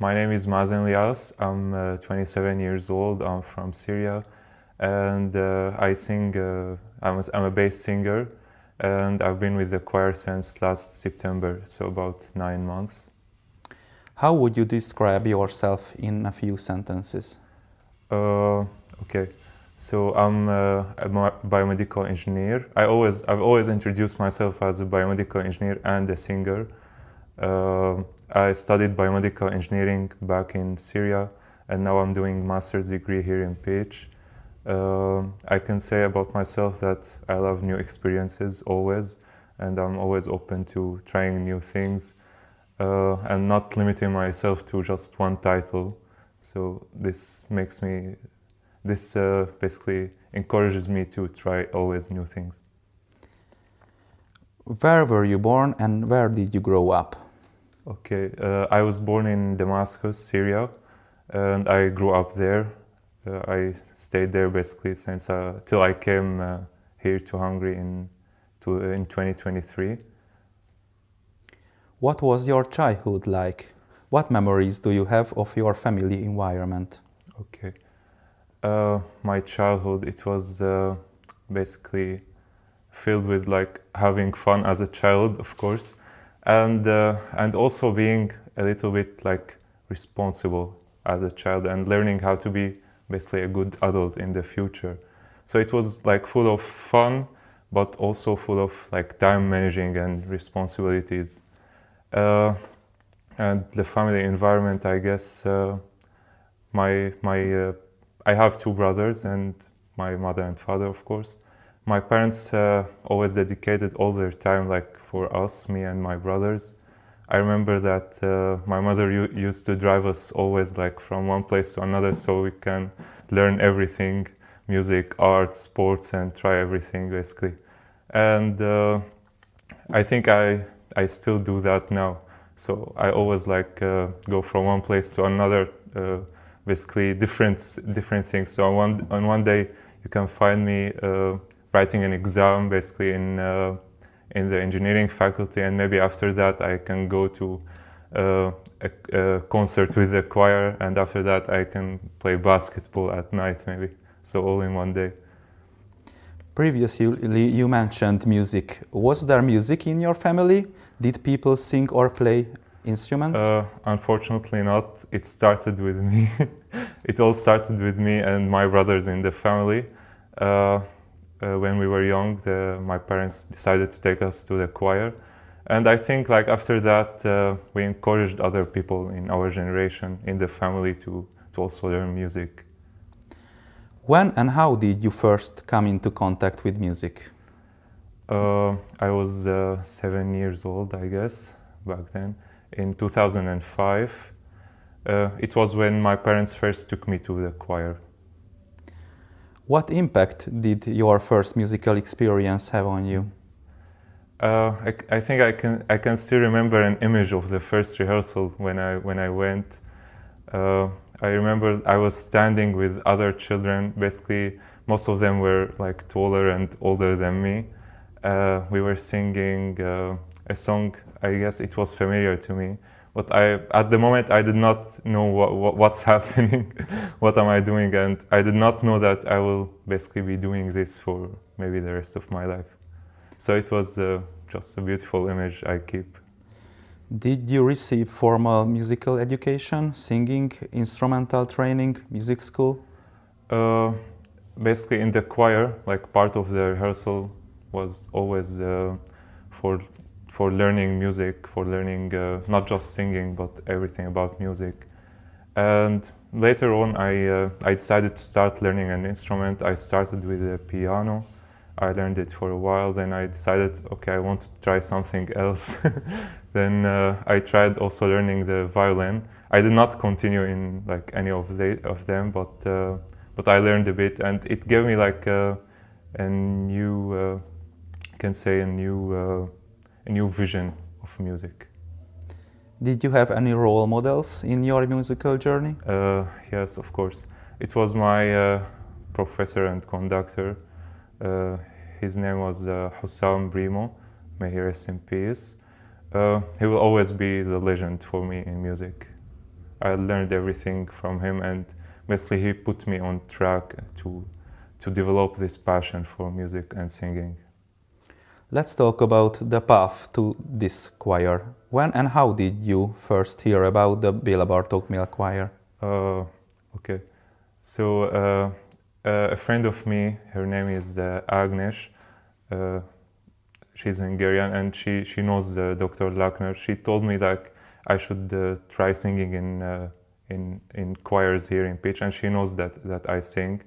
My name is Mazen Elias. I'm 27 years old. I'm from Syria, and I sing. I'm a bass singer, and I've been with the choir since last September, so about 9 months. How would you describe yourself in a few sentences? Okay, so I'm a biomedical engineer. I've always introduced myself as a biomedical engineer and a singer. I studied biomedical engineering back in Syria, and now I'm doing master's degree here in Pécs. I can say about myself that I love new experiences always, and I'm always open to trying new things and not limiting myself to just one title. So this basically encourages me to try always new things. Where were you born and where did you grow up? Okay, I was born in Damascus, Syria, and I grew up there. I stayed there basically since till I came here to Hungary in 2023. What was your childhood like? What memories do you have of your family environment? Okay, my childhood, it was basically filled with like having fun as a child, of course, and also being a little bit like responsible as a child and learning how to be basically a good adult in the future. So it was like full of fun, but also full of like time managing and responsibilities. And the family environment, I guess, I have two brothers and my mother and father, of course. My parents always dedicated all their time like for us, me and my brothers. I remember that my mother used to drive us always like from one place to another so we can learn everything, music, art, sports, and try everything basically. And I think I still do that now. So I always like go from one place to another, basically different things. So on one day you can find me writing an exam basically in the engineering faculty, and maybe after that I can go to a concert with the choir, and after that I can play basketball at night maybe. So all in one day. Previously you mentioned music. Was there music in your family? Did people sing or play instruments? Unfortunately not. It started with me. It all started with me and my brothers in the family. When we were young, my parents decided to take us to the choir. And I think like after that, we encouraged other people in our generation, in the family, to also learn music. When and how did you first come into contact with music? I was 7 years old, I guess, back then, in 2005. It was when my parents first took me to the choir. What impact did your first musical experience have on you? I think I can still remember an image of the first rehearsal when I went. I remember I was standing with other children. Basically, most of them were like taller and older than me. We were singing a song. I guess it was familiar to me, but at the moment I did not know what's happening, what am I doing, and I did not know that I will basically be doing this for maybe the rest of my life. So it was just a beautiful image I keep. Did you receive formal musical education, singing, instrumental training, music school? Basically in the choir, like part of the rehearsal was always for learning music, for learning not just singing, but everything about music. And later on, I decided to start learning an instrument. I started with the piano. I learned it for a while. Then I decided, okay, I want to try something else. Then I tried also learning the violin. I did not continue in like any of them, but I learned a bit, and it gave me like a new, can say a new vision of music. Did you have any role models in your musical journey? Yes, of course. It was my professor and conductor. His name was Hussam Brimo. May he rest in peace. He will always be the legend for me in music. I learned everything from him, and basically he put me on track to develop this passion for music and singing. Let's talk about the path to this choir. When and how did you first hear about the Béla Bartók male choir? Okay, so a friend of me, her name is Agnes. She's Hungarian, and she knows Dr. Lackner. She told me that I should try singing in choirs here in Pécs, and she knows that I sing.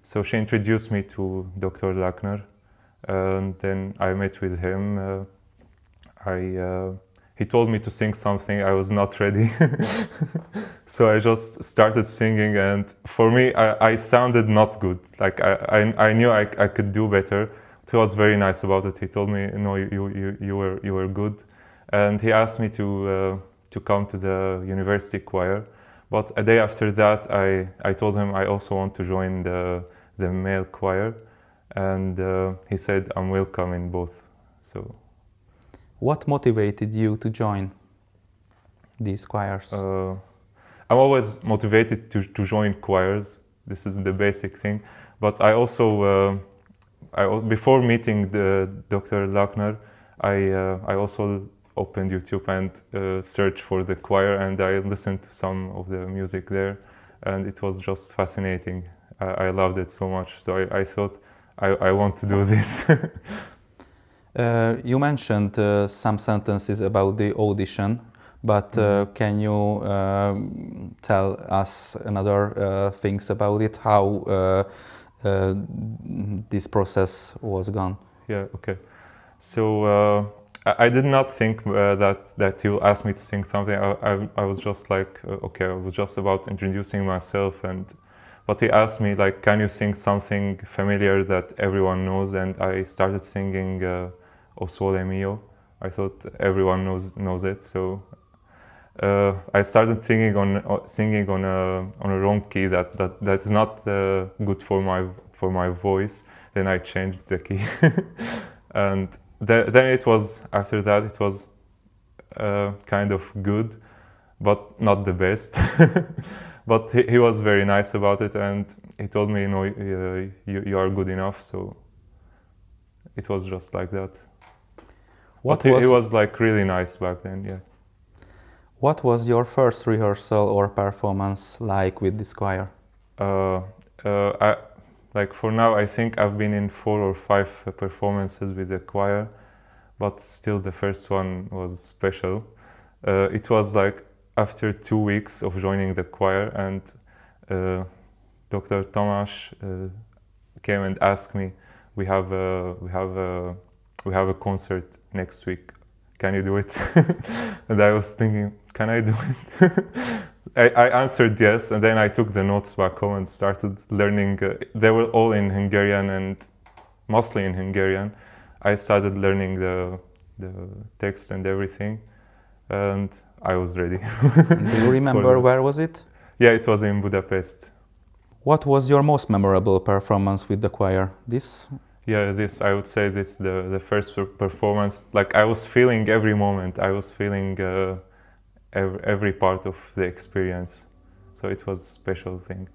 So she introduced me to Dr. Lackner, and then I met with him. He told me to sing something. I was not ready, so I just started singing, and for me, I sounded not good. Like I knew I could do better. He was very nice about it. He told me, "No, you were good," and he asked me to come to the university choir. But a day after that, I told him I also want to join the male choir, and he said I'm welcome in both. So, what motivated you to join these choirs? I'm always motivated to join choirs. This is the basic thing. But I also, before meeting Dr. Lackner, I also opened YouTube and searched for the choir, and I listened to some of the music there, and it was just fascinating. I loved it so much, so I thought I want to do this. You mentioned some sentences about the audition, but can you tell us another things about it, how this process was gone? Yeah, okay. So I did not think that he will ask me to sing something. I was just like, okay, I was just about introducing myself, but he asked me like, can you sing something familiar that everyone knows? And I started singing O Sole Mio. I thought everyone knows it, so I started singing on a wrong key that is not good for my voice. Then I changed the key, and then it was, after that it was kind of good, but not the best. But he was very nice about it, and he told me, no, you are good enough. So it was just like that. He was like really nice back then, yeah. What was your first rehearsal or performance like with this choir? Like for now, I think I've been in 4 or 5 performances with the choir, but still the first one was special. It was like after 2 weeks of joining the choir, and Dr. Tamás came and asked me, we have a concert next week. Can you do it? And I was thinking, can I do it? I answered yes, and then I took the notes back home and started learning. They were all in Hungarian, and mostly in Hungarian. I started learning the text and everything, and I was ready. Do you remember where was it? Yeah, it was in Budapest. What was your most memorable performance with the choir? This? Yeah, I would say the first performance. Like I was feeling every moment. I was feeling every part of the experience. So it was a special thing.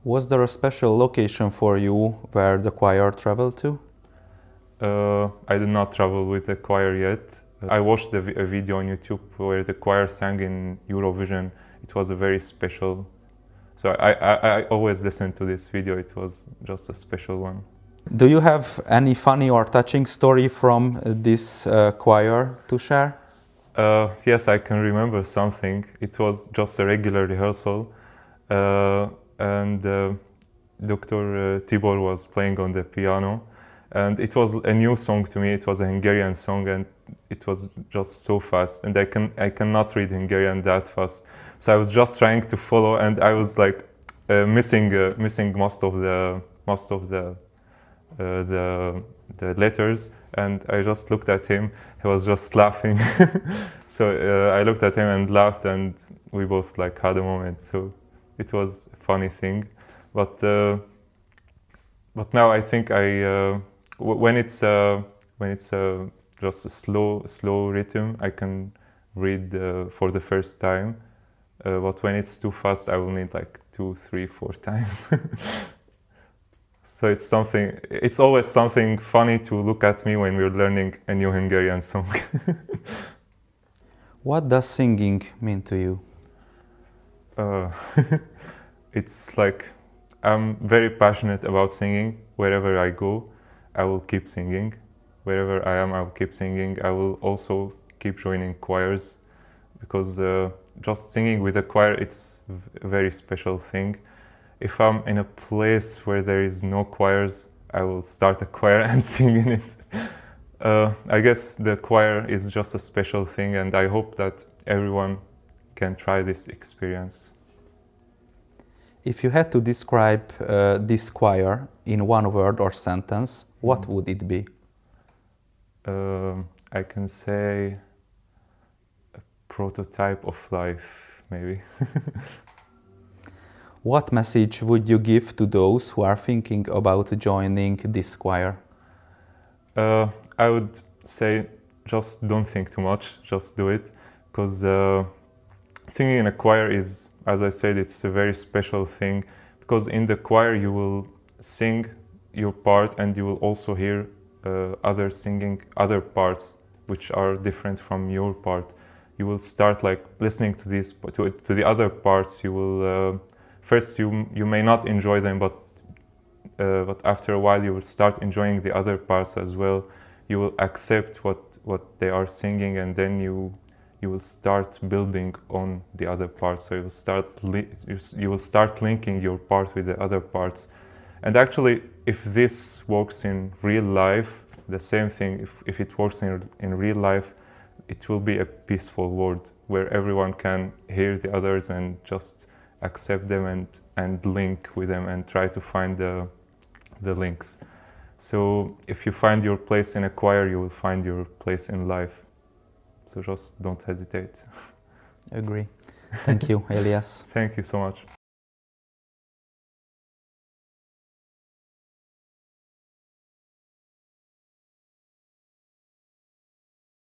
Was there a special location for you where the choir traveled to? I did not travel with the choir yet. I watched a video on YouTube where the choir sang in Eurovision. It was a very special. So I always listen to this video. It was just a special one. Do you have any funny or touching story from this choir to share? Yes, I can remember something. It was just a regular rehearsal, and Dr. Tibor was playing on the piano, and it was a new song to me. It was a Hungarian song, and it was just so fast, and I cannot read Hungarian that fast. So I was just trying to follow, and I was like missing most of the letters, and I just looked at him. He was just laughing. So I looked at him and laughed, and we both like had a moment. So it was a funny thing, but now I think when it's just a slow rhythm, I can read for the first time. but when it's too fast, I will need like 2, 3, 4 times. So it's always something funny to look at me when we're learning a new Hungarian song. What does singing mean to you? It's like I'm very passionate about singing. Wherever I go, I will keep singing. Wherever I am, I will keep singing. I will also keep joining choirs, because just singing with a choir, it's a very special thing. If I'm in a place where there is no choirs, I will start a choir and sing in it. I guess the choir is just a special thing, and I hope that everyone can try this experience. If you had to describe this choir in one word or sentence, what would it be? I can say a prototype of life, maybe. What message would you give to those who are thinking about joining this choir? I would say just don't think too much, just do it, because singing in a choir is, as I said, it's a very special thing, because in the choir you will sing your part and you will also hear others singing other parts which are different from your part. You will start like listening to these to the other parts. You will first you may not enjoy them, but after a while you will start enjoying the other parts as well. You will accept what they are singing, and then you will start building on the other parts. So you will start linking your part with the other parts. And actually, if this works in real life, the same thing, if it works in real life, it will be a peaceful world where everyone can hear the others and just accept them and link with them and try to find the links. So if you find your place in a choir, you will find your place in life. So just don't hesitate. Agree. Thank you, Elias. Thank you so much.